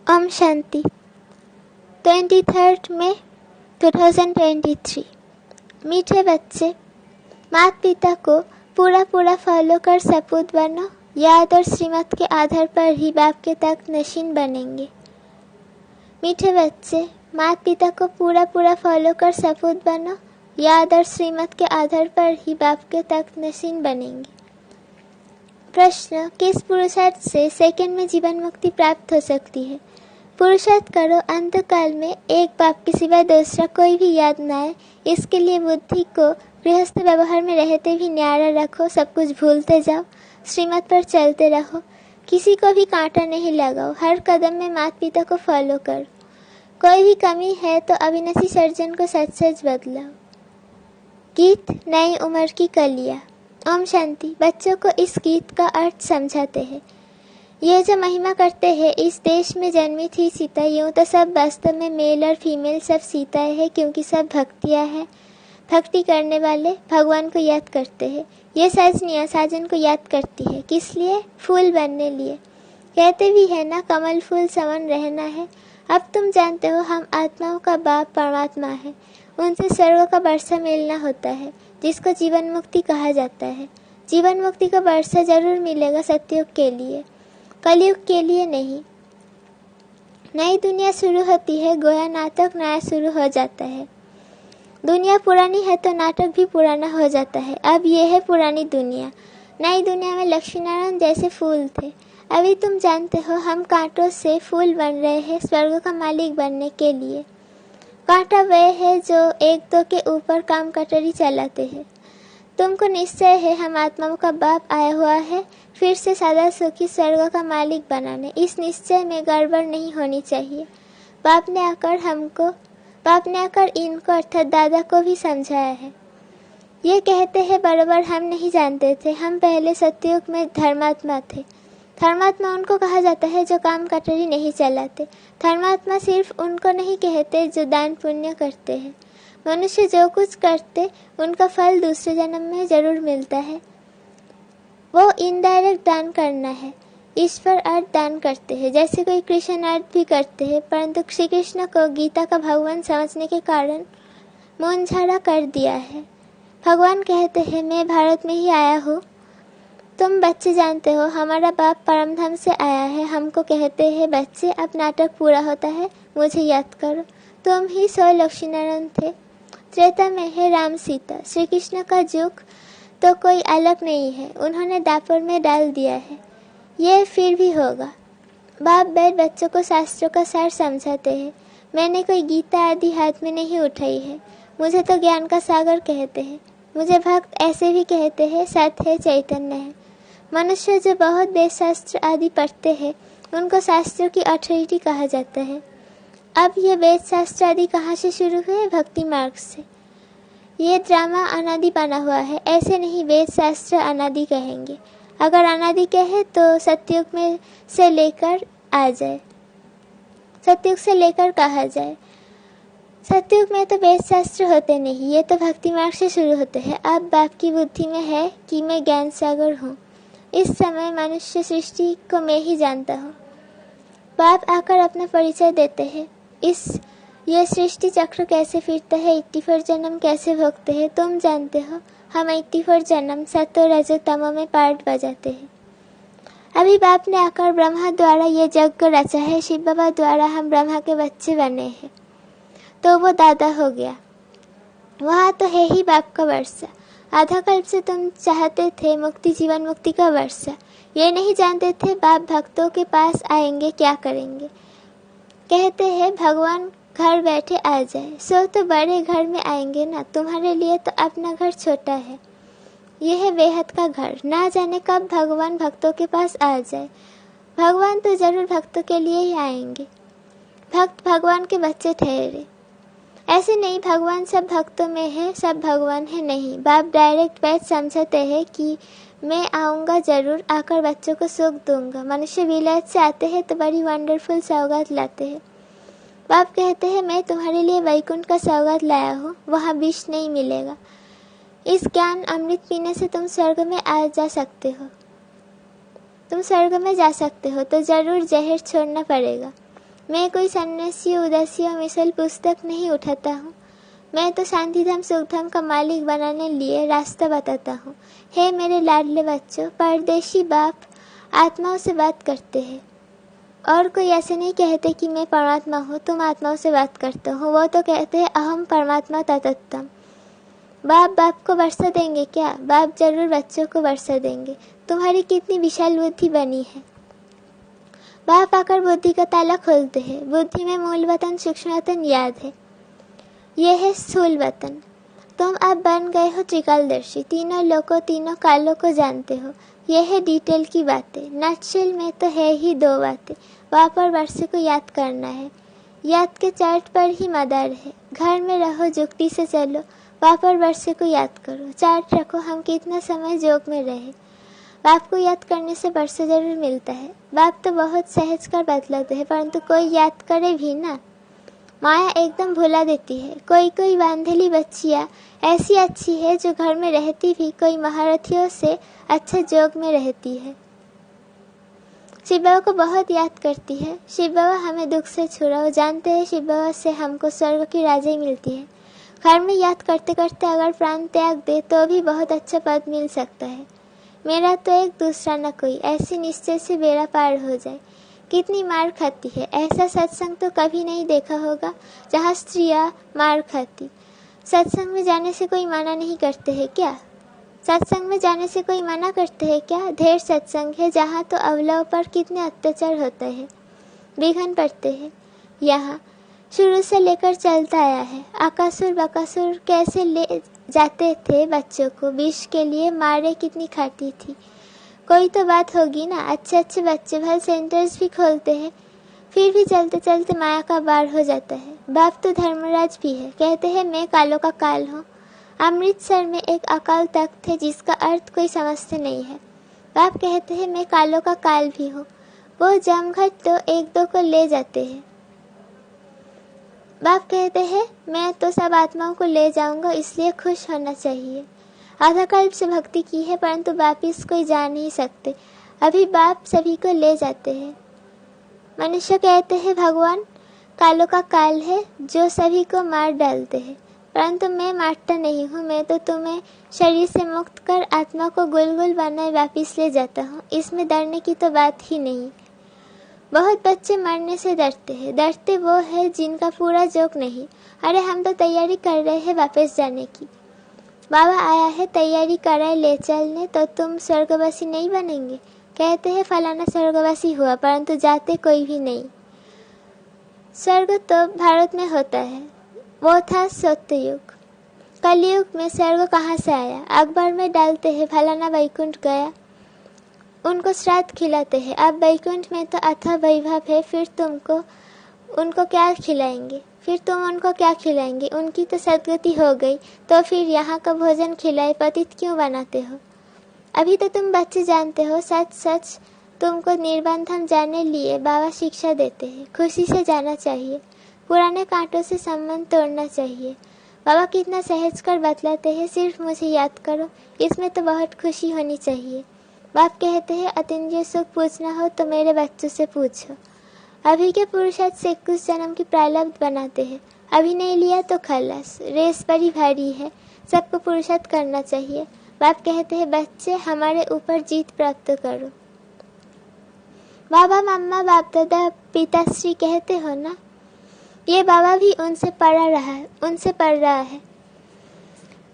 ओम शांति 23 मई 2023। मीठे बच्चे, माता पिता को पूरा फॉलो कर सपूत बनो। याद और श्रीमत के आधार पर ही बाप के तक नशीन बनेंगे। मीठे बच्चे, माता पिता को पूरा फॉलो कर सपूत बनो। याद और श्रीमत के आधार पर ही बाप के तक नशीन बनेंगे। प्रश्न, किस पुरुषार्थ से सेकंड में जीवन मुक्ति प्राप्त हो सकती है? पुरुषार्थ करो अंत काल में एक बाप के सिवा दूसरा कोई भी याद न आए। इसके लिए बुद्धि को गृहस्थ व्यवहार में रहते भी न्यारा रखो। सब कुछ भूलते जाओ, श्रीमत पर चलते रहो, किसी को भी कांटा नहीं लगाओ। हर कदम में माता पिता को फॉलो करो। कोई भी कमी है तो अविनाशी सर्जन को सच बदलाओ। गीत नई उम्र की कलियां। ओम शांति। बच्चों को इस गीत का अर्थ समझाते हैं। ये जो महिमा करते हैं, इस देश में जन्मी थी सीता। यूँ तो सब वास्तव में मेल और फीमेल सब सीताएं हैं, क्योंकि सब भक्तियाँ हैं। भक्ति करने वाले भगवान को याद करते हैं। ये सजनियाँ साजन को याद करती है। किस लिए? फूल बनने लिए। कहते भी है ना, कमल फूल समान रहना है। अब तुम जानते हो हम आत्माओं का बाप परमात्मा है। उनसे स्वर्ग का वर्षा मिलना होता है, जिसको जीवन मुक्ति कहा जाता है। जीवन मुक्ति का वर्षा जरूर मिलेगा सत्युग के लिए, कलयुग के लिए नहीं। नई दुनिया शुरू होती है, गोया नाटक नया शुरू हो जाता है। दुनिया पुरानी है तो नाटक भी पुराना हो जाता है। अब ये है पुरानी दुनिया। नई दुनिया में लक्ष्मीनारायण जैसे फूल थे। अभी तुम जानते हो हम कांटों से फूल बन रहे हैं स्वर्ग का मालिक बनने के लिए। कांटा वे है जो एक दो के ऊपर काम कटोरी चलाते हैं। तुमको निश्चय है हम आत्माओं का बाप आया हुआ है फिर से सदा सुखी स्वर्ग का मालिक बनाने। इस निश्चय में गड़बड़ नहीं होनी चाहिए। बाप ने आकर इनको अर्थात दादा को भी समझाया है। ये कहते हैं बराबर हम नहीं जानते थे। हम पहले सतयुग में धर्मात्मा थे। धर्मात्मा उनको कहा जाता है जो काम कटोरी नहीं चलाते। धर्मात्मा सिर्फ उनको नहीं कहते जो दान पुण्य करते हैं। मनुष्य जो कुछ करते उनका फल दूसरे जन्म में जरूर मिलता है। वो इनडायरेक्ट दान करना है। ईश्वर अर्थ दान करते हैं, जैसे कोई कृष्ण अर्थ भी करते हैं, परंतु श्री कृष्ण को गीता का भगवान समझने के कारण मूंझारा कर दिया है। भगवान कहते हैं मैं भारत में ही आया हूँ। तुम बच्चे जानते हो हमारा बाप परमधाम से आया है। हमको कहते हैं बच्चे अब नाटक पूरा होता है, मुझे याद करो। तुम ही 100 लक्ष्मीनारायण थे। त्रेता में है राम सीता। श्री कृष्ण का युग तो कोई अलग नहीं है, उन्होंने दापर में डाल दिया है। ये फिर भी होगा। बाप बैठ बच्चों को शास्त्रों का सार समझाते हैं। मैंने कोई गीता आदि हाथ में नहीं उठाई है। मुझे तो ज्ञान का सागर कहते हैं। मुझे भक्त ऐसे भी कहते हैं, सत्य है चैतन्य है। मनुष्य जो बहुत वेद शास्त्र आदि पढ़ते हैं उनको शास्त्रों की अथॉरिटी कहा जाता है। अब ये वेद शास्त्र आदि कहाँ से शुरू हुए? भक्ति मार्ग से। ये ड्रामा अनादि बना हुआ है। ऐसे नहीं वेद शास्त्र अनादि कहेंगे। अगर अनादि कहे तो सतयुग में से लेकर आ जाए, सतयुग से लेकर कहा जाए। सतयुग में तो वेद शास्त्र होते नहीं, ये तो भक्ति मार्ग से शुरू होते हैं। अब बाप की बुद्धि में है कि मैं ज्ञान सागर हूँ। इस समय मनुष्य सृष्टि को मैं ही जानता हूँ। बाप आकर अपना परिचय देते हैं। ये सृष्टि चक्र कैसे फिरता है, 84 जन्म कैसे भोगते हैं तुम जानते हो। हम 84 जन्म सत्व रजो तमो में पार्ट बजाते हैं। अभी बाप ने आकर ब्रह्मा द्वारा ये जग को रचा है। शिव बाबा द्वारा हम ब्रह्मा के बच्चे बने हैं, तो वो दादा हो गया। वहाँ तो है ही बाप का वर्षा। आधा कल्प से तुम चाहते थे मुक्ति, जीवन मुक्ति का वर्षा। ये नहीं जानते थे बाप भक्तों के पास आएंगे क्या करेंगे। कहते हैं भगवान घर बैठे आ जाए, सो तो बड़े घर में आएंगे ना। तुम्हारे लिए तो अपना घर छोटा है। यह है बेहद का घर। ना जाने कब भगवान भक्तों के पास आ जाए। भगवान तो जरूर भक्तों के लिए ही आएंगे। भक्त भगवान के बच्चे ठहरे। ऐसे नहीं भगवान सब भक्तों में है, सब भगवान है नहीं। बाप डायरेक्ट बैठ समझाते हैं कि मैं आऊँगा जरूर, आकर बच्चों को सुख दूंगा। मनुष्य विलायत से आते हैं तो बड़ी वंडरफुल सौगात लाते हैं। बाप कहते हैं मैं तुम्हारे लिए वैकुंठ का सौगात लाया हूँ, वहाँ विष नहीं मिलेगा। इस ज्ञान अमृत पीने से तुम स्वर्ग में जा सकते हो। तो जरूर जहर छोड़ना पड़ेगा। मैं कोई सन्यासी उदासी और मिसल पुस्तक नहीं उठाता हूँ। मैं तो शांतिधाम सुखधाम का मालिक बनाने लिए रास्ता बताता हूँ। हे मेरे लाडले बच्चों, परदेशी बाप आत्माओं से बात करते हैं और कोई ऐसे नहीं कहते कि मैं परमात्मा हूँ, तुम आत्माओं से बात करते हो। वो तो कहते हैं अहम परमात्मा तत्तम। बाप को वर्षा देंगे क्या? बाप जरूर बच्चों को वर्षा देंगे। तुम्हारी कितनी विशाल बुद्धि बनी है। बाप आकर बुद्धि का ताला खोलते हैं। बुद्धि में मूल वतन, सूक्ष्म वतन याद है। यह है स्थूल वतन। तुम अब बन गए हो त्रिकालदर्शी, तीनों लोकों तीनों कालों को जानते हो। यह है डिटेल की बातें। नटशेल में तो है ही दो बातें, बाप और वर्षे को याद करना है। याद के चार्ट पर ही मदार है। घर में रहो, जुक्ति से चलो, बाप और वर्षे को याद करो। चार्ट रखो हम कितना समय जोग में रहे। बाप को याद करने से वर्षा जरूर मिलता है। बाप तो बहुत सहज कर बतलाते हैं, परंतु कोई याद करे भी ना, माया एकदम भुला देती है। कोई बांधेली बच्चियाँ ऐसी अच्छी है जो घर में रहती भी कोई महारथियों से अच्छा जोग में रहती है। शिव बाबा को बहुत याद करती है। शिव बाबा हमें दुख से छुड़ाओ। जानते हैं शिव बाबा से हमको स्वर्ग की राजाई मिलती है। घर में याद करते करते अगर प्राण त्याग दे तो भी बहुत अच्छा पद मिल सकता है। मेरा तो एक दूसरा न कोई, ऐसे निश्चय से बेड़ा पार हो जाए। कितनी मार खाती है। ऐसा सत्संग तो कभी नहीं देखा होगा जहाँ स्त्रियाँ मार खाती। सत्संग में जाने से कोई मना नहीं करते हैं क्या? सत्संग में जाने से कोई मना करते हैं क्या? ढेर सत्संग है जहाँ तो अवलाओं पर कितने अत्याचार होते हैं, विघन पड़ते हैं। यहाँ शुरू से लेकर चलता आया है। आकासुर बकासुर कैसे ले जाते थे बच्चों को, विष के लिए मारे कितनी खाती थी। कोई तो बात होगी ना। अच्छे अच्छे बच्चे भल सेंटर्स भी खोलते हैं, फिर भी चलते चलते माया का बार हो जाता है। बाप तो धर्मराज भी है। कहते हैं मैं कालों का काल हूँ। अमृतसर में एक अकाल तख्त है जिसका अर्थ कोई समझते नहीं है। बाप कहते हैं मैं कालों का काल भी हूँ। वो जमघट तो एक दो को ले जाते हैं। बाप कहते हैं मैं तो सब आत्माओं को ले जाऊंगा, इसलिए खुश होना चाहिए। आधा कल्प से भक्ति की है, परंतु बाप इसको जा नहीं सकते। अभी बाप सभी को ले जाते हैं। मनुष्य कहते हैं भगवान कालों का काल है जो सभी को मार डालते हैं, परंतु मैं मारता नहीं हूँ। मैं तो तुम्हें शरीर से मुक्त कर आत्मा को गुलगुल बनाए वापिस ले जाता हूँ। इसमें डरने की तो बात ही नहीं। बहुत बच्चे मरने से डरते हैं। डरते वो है जिनका पूरा जोक नहीं। अरे हम तो तैयारी कर रहे हैं वापस जाने की। बाबा आया है, तैयारी कराए ले चलने, तो तुम स्वर्गवासी नहीं बनेंगे। कहते हैं फलाना स्वर्गवासी हुआ, परंतु जाते कोई भी नहीं। स्वर्ग तो भारत में होता है, वो था सत्ययुग। कलयुग में स्वर्ग कहाँ से आया? अखबार में डालते हैं फलाना वैकुंठ गया, उनको श्राद्ध खिलाते हैं। अब वैकुंठ में तो अथाह वैभव है, फिर तुमको उनको क्या खिलाएंगे? फिर तुम उनको क्या खिलाएंगे? उनकी तो सदगति हो गई, तो फिर यहाँ का भोजन खिलाए पतित क्यों बनाते हो? अभी तो तुम बच्चे जानते हो। सच सच तुमको निर्बंधन जाने लिए बाबा शिक्षा देते हैं। खुशी से जाना चाहिए, पुराने कांटों से संबंध तोड़ना चाहिए। बाबा कितना सहज कर बतलाते हैं, सिर्फ मुझे याद करो। इसमें तो बहुत खुशी होनी चाहिए। बाप कहते हैं अतीन्द्रिय सुख पूछना हो तो मेरे बच्चों से पूछो। अभी के पुरुषार्थ से 21 जन्म की प्रारब्ध बनाते हैं। अभी नहीं लिया तो खलास। रेस बड़ी भारी है, सबको पुरुषार्थ करना चाहिए। बाप कहते हैं बच्चे हमारे ऊपर जीत प्राप्त करो। बाबा मम्मा बाप दादा पिताश्री कहते हो ना, ये बाबा भी उनसे पढ़ रहा है।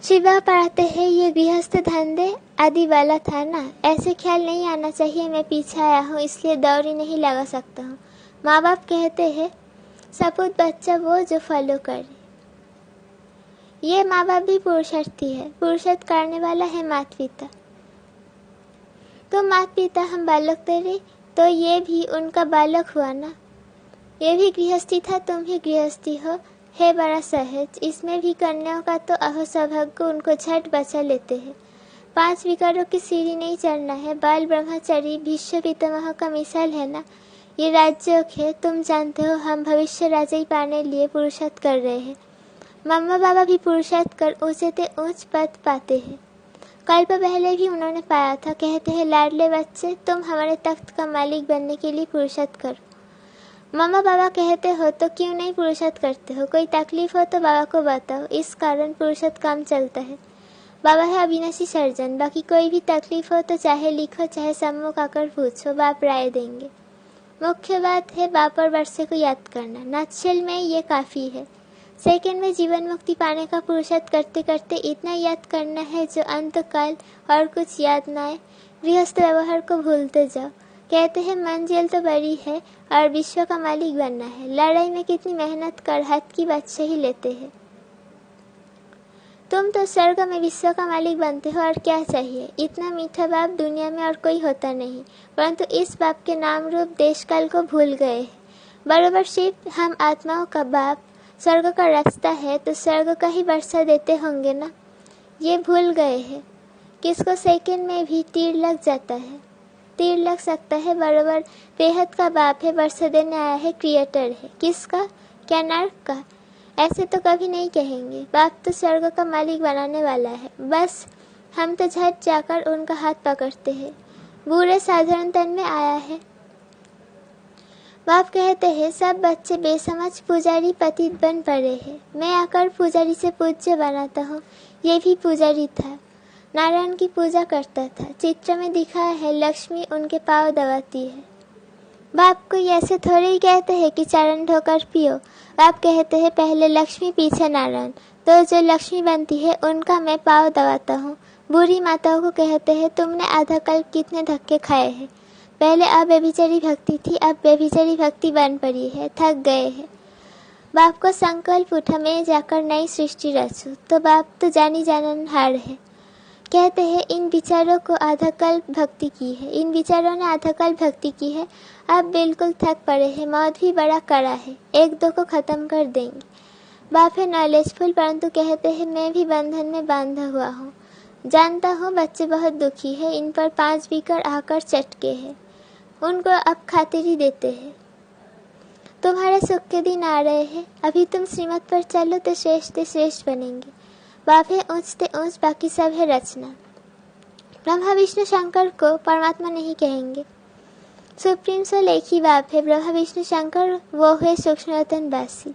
शिवा पढ़ाते हैं ये गृहस्थ धंधे आदि वाला था ना। ऐसे ख्याल नहीं आना चाहिए मैं पीछे आया हूँ इसलिए दौरी नहीं लगा सकता हूँ। माँ बाप कहते हैं सपूत बच्चा वो जो फॉलो करे। ये माँ बाप भी पुरुषार्थी है, पुरुषार्थ करने वाला है माता पिता। तो माता पिता हम बालक तेरे, तो ये भी उनका बालक हुआ ना। ये भी गृहस्थी था, तुम ही गृहस्थी हो। है बड़ा सहज। इसमें भी कन्याओं का तो अहो सौभाग्य, उनको झट बचा लेते हैं। 5 विकारों की सीढ़ी नहीं चढ़ना है। बाल ब्रह्मचारी भीष्म पितामह का मिसाल है ना। ये राजयोग है, तुम जानते हो। हम भविष्य राजाई पाने लिए पुरुषार्थ कर रहे हैं। मम्मा बाबा भी पुरुषार्थ कर ऊंचे से ऊंच पद पाते हैं। कल्प पहले भी उन्होंने पाया था। कहते हैं लाडले बच्चे तुम हमारे तख्त का मालिक बनने के लिए पुरुषार्थ करो। मम्मा बाबा कहते हो तो क्यों नहीं पुरुषार्थ करते हो? कोई तकलीफ हो तो बाबा को बताओ, इस कारण पुरुषार्थ काम चलता है। बाबा है अविनाशी सर्जन, बाकी कोई भी तकलीफ हो तो चाहे लिखो चाहे सम्मुख आकर पूछो, बाप राय देंगे। मुख्य बात है बाप और वर्षे को याद करना, नटशेल में ये काफ़ी है। सेकंड में जीवन मुक्ति पाने का पुरुषार्थ करते करते इतना याद करना है जो अंतकाल और कुछ याद ना आए। गृहस्थ व्यवहार को भूलते जाओ। कहते हैं मंजिल तो बड़ी है और विश्व का मालिक बनना है। लड़ाई में कितनी मेहनत कर हाथ की बच्चे ही लेते हैं। तुम तो स्वर्ग में विश्व का मालिक बनते हो और क्या चाहिए। इतना मीठा बाप दुनिया में और कोई होता नहीं, परंतु इस बाप के नाम रूप देश काल को भूल गए। बरोबर शिव हम आत्माओं का बाप स्वर्ग का रास्ता है तो स्वर्ग का ही वर्षा देते होंगे ना, ये भूल गए हैं। किसको सेकंड में भी तीर लग जाता है, तीर लग सकता है। बरोबर बेहद का बाप है, वर्षा देने आया है, क्रिएटर है। किसका? क्या नर्क का? ऐसे तो कभी नहीं कहेंगे। बाप तो स्वर्ग का मालिक बनाने वाला है, बस हम तो झट जाकर उनका हाथ पकड़ते हैं। बूढ़े साधारण तन में आया है। बाप कहते हैं सब बच्चे बेसमझ पुजारी पतित बन पड़े हैं, मैं आकर पुजारी से पूज्य बनाता हूँ। ये भी पुजारी था, नारायण की पूजा करता था। चित्र में दिखाया है लक्ष्मी उनके पाँव दबाती है। बाप को ऐसे थोड़े ही कहते हैं कि चरण धोकर पियो। बाप कहते हैं पहले लक्ष्मी पीछे नारायण, तो जो लक्ष्मी बनती है उनका मैं पाँव दबाता हूँ। बूढ़ी माताओं को कहते हैं तुमने आधा कल्प कितने धक्के खाए हैं। पहले अव्यभिचारी भक्ति थी, अब व्यभिचारी भक्ति बन पड़ी है, थक गए हैं। बाप को संकल्प उठा मैं जाकर नई सृष्टि रचूं, तो बाप तो जानी जाननहार है। कहते हैं इन विचारों को आधा कल्प भक्ति की है, इन विचारों ने आधा कल्प भक्ति की है, अब बिल्कुल थक पड़े हैं। मौत भी बड़ा कड़ा है, एक दो को खत्म कर देंगे। बाप है नॉलेजफुल, परंतु कहते हैं मैं भी बंधन में बांधा हुआ हूँ। जानता हूँ बच्चे बहुत दुखी है, इन पर 5 बीकर आकर चटके हैं, उनको अब खातिरी देते हैं। तुम्हारे सुख के दिन आ रहे हैं, अभी तुम श्रीमत पर चलो तो श्रेष्ठ बनेंगे। बाप है ऊंच ते ऊंच, बाकी सब है रचना। ब्रह्मा विष्णु शंकर को परमात्मा नहीं कहेंगे, सुप्रीम सोल एक ही बाप है। ब्रह्मा विष्णु शंकर वो है सूक्ष्म बासी।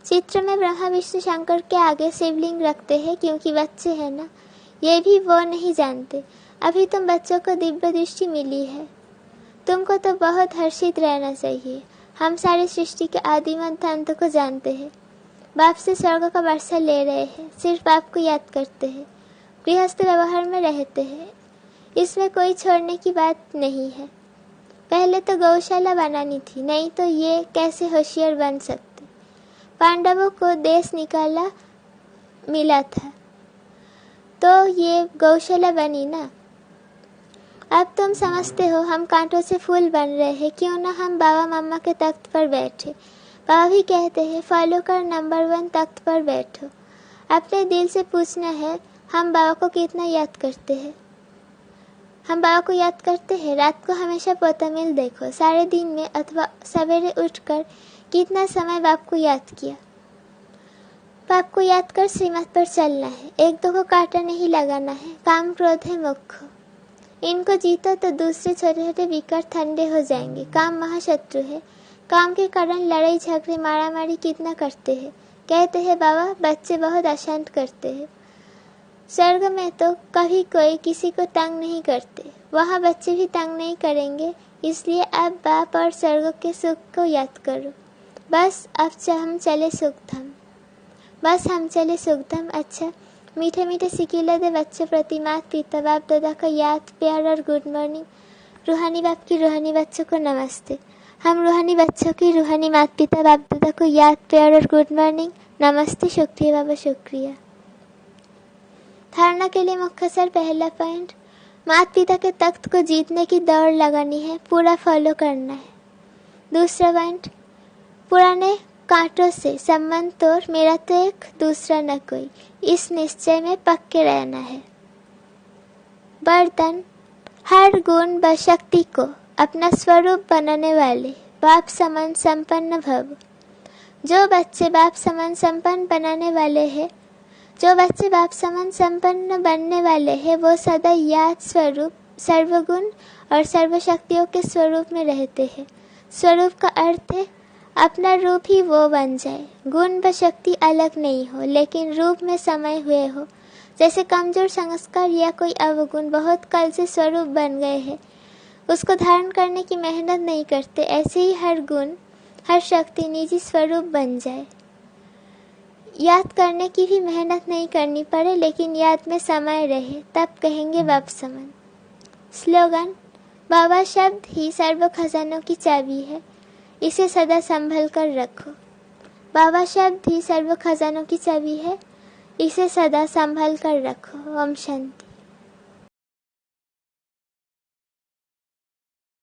चित्र में ब्रह्मा विष्णु शंकर के आगे शिवलिंग रखते हैं क्योंकि बच्चे हैं ना, ये भी वो नहीं जानते। अभी तुम बच्चों को दिव्य दृष्टि मिली है, तुमको तो बहुत हर्षित रहना चाहिए। हम सारी सृष्टि के आदिमंत अंत को जानते हैं। बाप से स्वर्ग का वर्षा ले रहे हैं, सिर्फ बाप को याद करते हैं, गृहस्थ व्यवहार में रहते हैं, इसमें कोई छोड़ने की बात नहीं है। पहले तो गौशाला बनानी थी, नहीं तो ये कैसे होशियार बन सकते। पांडवों को देश निकाला मिला था तो ये गौशाला बनी ना। अब तुम समझते हो हम कांटों से फूल बन रहे हैं, क्यों ना हम बाबा मम्मा के तख्त पर बैठे। बाबा भी कहते हैं फॉलो कर नंबर 1 तख्त पर बैठो। अपने दिल से पूछना है हम बाबा को कितना याद करते हैं। हम बाबा को याद करते हैं। रात को हमेशा पोतामिल देखो, सारे दिन में अथवा सवेरे उठकर कितना समय बाप को याद किया। बाप को याद कर श्रीमत पर चलना है, एक दो को कांटा नहीं लगाना है। काम क्रोध है मुख्य, इनको जीतो तो दूसरे छोटे छोटे विकार ठंडे हो जाएंगे। काम महाशत्रु है, काम के कारण लड़ाई झगड़े मारामारी कितना करते हैं। कहते हैं बाबा बच्चे बहुत अशांत करते हैं। स्वर्ग में तो कभी कोई किसी को तंग नहीं करते, वहाँ बच्चे भी तंग नहीं करेंगे। इसलिए अब बाप और स्वर्ग के सुख को याद करो। बस अब हम चले सुखधाम, बस हम चले सुखधाम। अच्छा मीठे मीठे सिकीले दे बच्चों प्रति माता पिता बाप दादा का याद प्यार और गुड मॉर्निंग। रूहानी बाप की रूहानी बच्चों को नमस्ते। हम रूहानी बच्चों की रूहानी माता पिता बाप दादा को याद प्यार और गुड मॉर्निंग, नमस्ते, शुक्रिया बाबा शुक्रिया। धारणा के लिए मुख्य सर पहला पॉइंट, माता पिता के तख्त को जीतने की दौड़ लगानी है, पूरा फॉलो करना है। दूसरा पॉइंट, पुराने कांटों से संबंध तोड़, मेरा तो एक दूसरा न कोई, इस निश्चय में पक्के रहना है। वरदान, हर गुण व शक्ति को अपना स्वरूप बनाने वाले बाप समान संपन्न भव। जो बच्चे बाप समान संपन्न बनाने वाले हैं, जो बच्चे बाप समान संपन्न बनने वाले हैं, वो सदा याद स्वरूप सर्वगुण और सर्वशक्तियों के स्वरूप में रहते हैं। स्वरूप का अर्थ है अपना रूप ही वो बन जाए। गुण व शक्ति अलग नहीं हो, लेकिन रूप में समाये हुए हो। जैसे कमजोर संस्कार या कोई अवगुण बहुत कल से स्वरूप बन गए हैं, उसको धारण करने की मेहनत नहीं करते, ऐसे ही हर गुण हर शक्ति निजी स्वरूप बन जाए। याद करने की भी मेहनत नहीं करनी पड़े, लेकिन याद में समाये रहे, तब कहेंगे वपसमन। स्लोगन: बाबा शब्द ही सर्व खजानों की चाबी है, इसे सदा संभल कर रखो। बाबा शब्द ही सर्व खजानों की चाबी है, इसे सदा संभल कर रखो। ओम शांति।